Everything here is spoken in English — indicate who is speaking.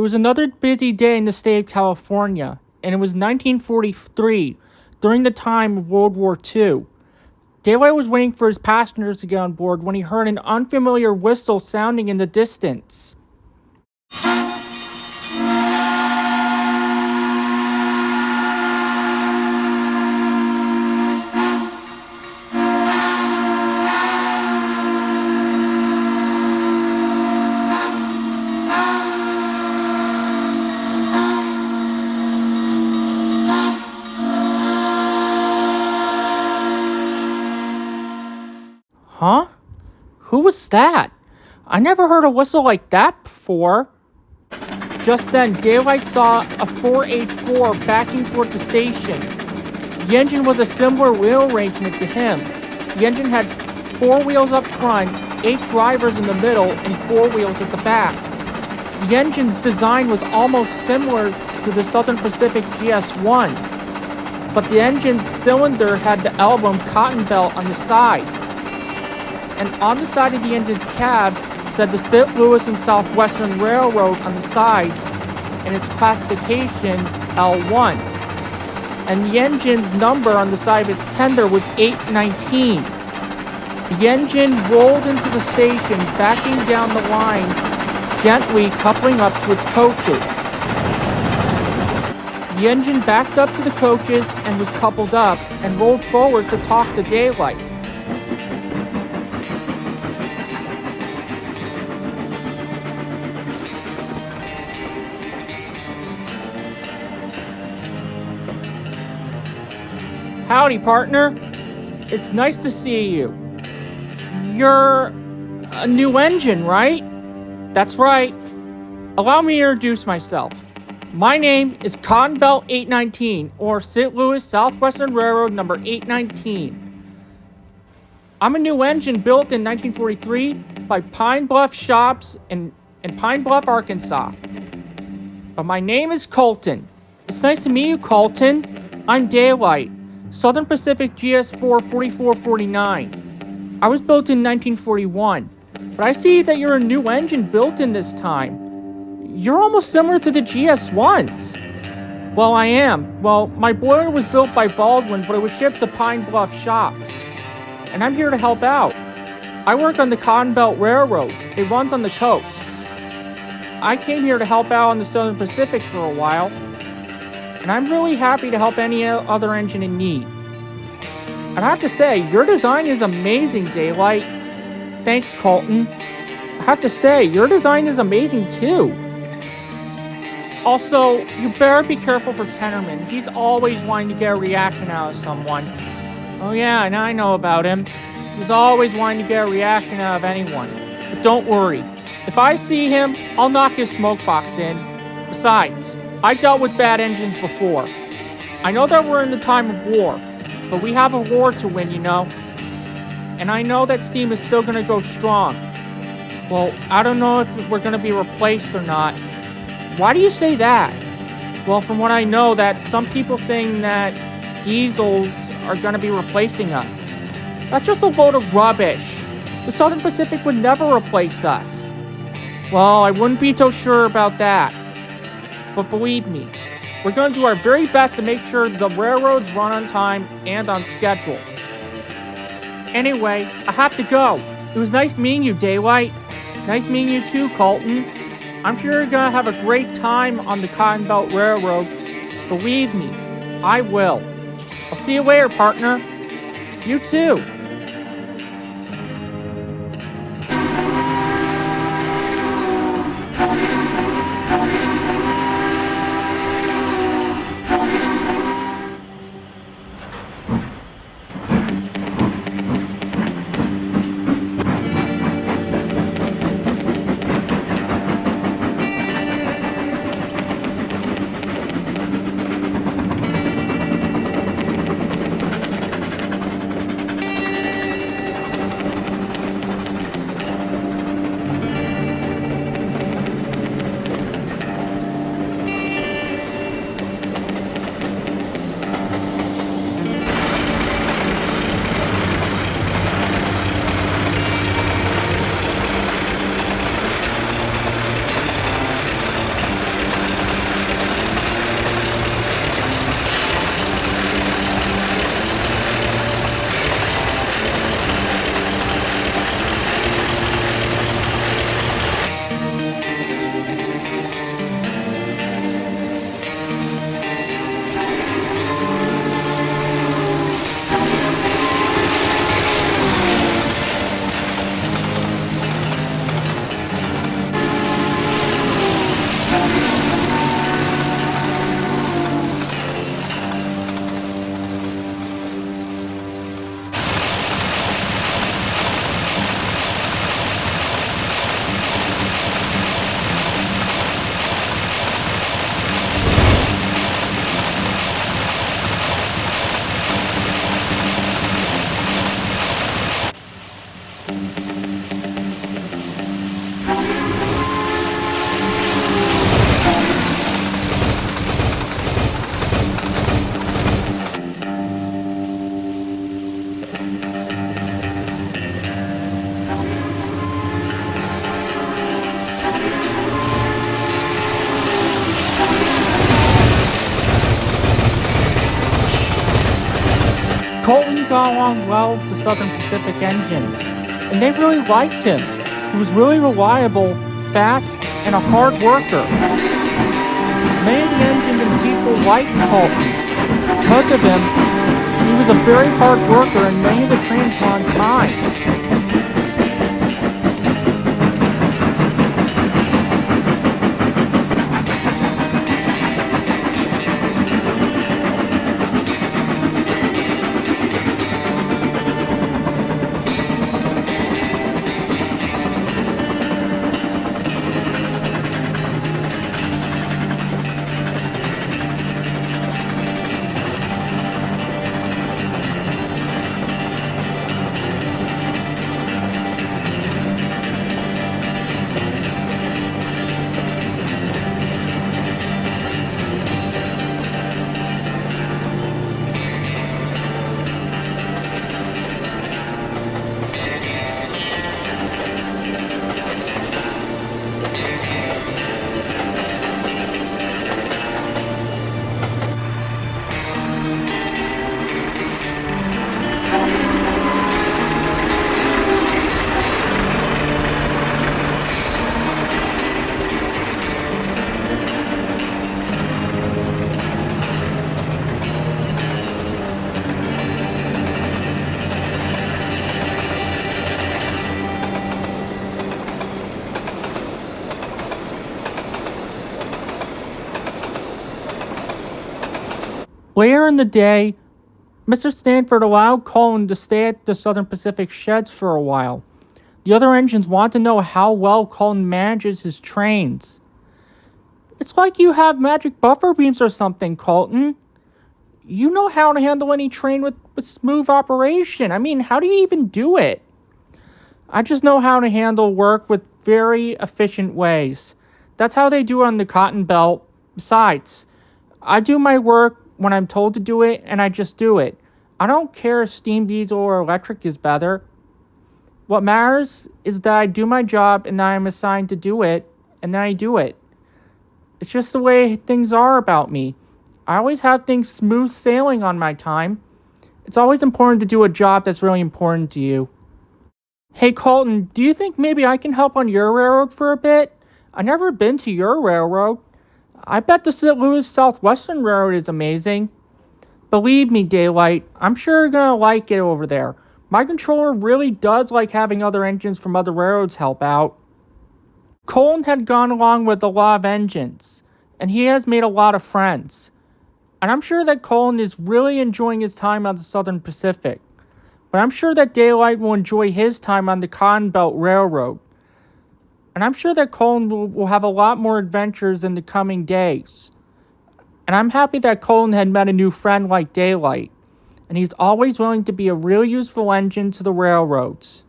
Speaker 1: It was another busy day in the state of California, and it was 1943, during the time of World War II. Daylight was waiting for his passengers to get on board when he heard an unfamiliar whistle sounding in the distance. Huh? Who was that? I never heard a whistle like that before. Just then, Daylight saw a 484 backing toward the station. The engine was a similar wheel arrangement to him. The engine had 4 wheels up front, 8 drivers in the middle, and 4 wheels at the back. The engine's design was almost similar to the Southern Pacific GS1, but the engine's cylinder had the emblem cotton belt on the side. And on the side of the engine's cab said the St. Louis and Southwestern Railroad on the side, and its classification L1. And the engine's number on the side of its tender was 819. The engine rolled into the station, backing down the line, gently coupling up to its coaches. The engine backed up to the coaches and was coupled up and rolled forward to talk to Daylight. Howdy, partner. It's nice to see you. You're a new engine, right? That's right. Allow me to introduce myself. My name is Cotton Belt 819, or St. Louis Southwestern Railroad number 819. I'm a new engine built in 1943 by Pine Bluff Shops in Pine Bluff, Arkansas. But my name is Colton. It's nice to meet you, Colton. I'm Daylight, Southern Pacific GS4 4449. I was built in 1941, but I see that you're a new engine built in this time. You're almost similar to the GS1s. Well, I am. Well, my boiler was built by Baldwin, but it was shipped to Pine Bluff Shops. And I'm here to help out. I work on the Cotton Belt Railroad. It runs on the coast. I came here to help out on the Southern Pacific for a while. And I'm really happy to help any other engine in need. And I have to say, your design is amazing, Daylight. Thanks, Colton. I have to say, your design is amazing too. Also, you better be careful for Tenorman. He's always wanting to get a reaction out of someone. Oh yeah, and I know about him. He's always wanting to get a reaction out of anyone. But don't worry. If I see him, I'll knock his smoke box in. Besides, I dealt with bad engines before. I know that we're in the time of war, but we have a war to win, you know. And I know that steam is still gonna go strong. Well, I don't know if we're gonna be replaced or not. Why do you say that? Well, from what I know, that some people saying that diesels are gonna be replacing us. That's just a load of rubbish. The Southern Pacific would never replace us. Well, I wouldn't be so sure about that. But believe me, we're gonna do our very best to make sure the railroads run on time and on schedule. Anyway, I have to go. It was nice meeting you, Daylight. Nice meeting you too, Colton. I'm sure you're gonna have a great time on the Cotton Belt Railroad. Believe me, I will. I'll see you later, partner. You too. Colton got along well with the Southern Pacific engines, and they really liked him. He was really reliable, fast, and a hard worker. Many of the engines and people liked Colton. Because of him, he was a very hard worker and many of the trains were on time. Later in the day, Mr. Stanford allowed Colton to stay at the Southern Pacific sheds for a while. The other engines want to know how well Colton manages his trains. It's like you have magic buffer beams or something, Colton. You know how to handle any train with smooth operation. I mean, how do you even do it? I just know how to handle work with very efficient ways. That's how they do it on the Cotton Belt. Besides, I do my work when I'm told to do it, and I just do it. I don't care if steam, diesel, or electric is better. What matters is that I do my job and that I'm assigned to do it, and then I do it. It's just the way things are about me. I always have things smooth sailing on my time. It's always important to do a job that's really important to you. Hey Colton, do you think maybe I can help on your railroad for a bit? I've never been to your railroad. I bet the St. Louis Southwestern Railroad is amazing. Believe me, Daylight, I'm sure you're gonna like it over there. My controller really does like having other engines from other railroads help out. Colton had gone along with a lot of engines, and he has made a lot of friends. And I'm sure that Colton is really enjoying his time on the Southern Pacific. But I'm sure that Daylight will enjoy his time on the Cotton Belt Railroad. And I'm sure that Colton will have a lot more adventures in the coming days. And I'm happy that Colton had met a new friend like Daylight. And he's always willing to be a really useful engine to the railroads.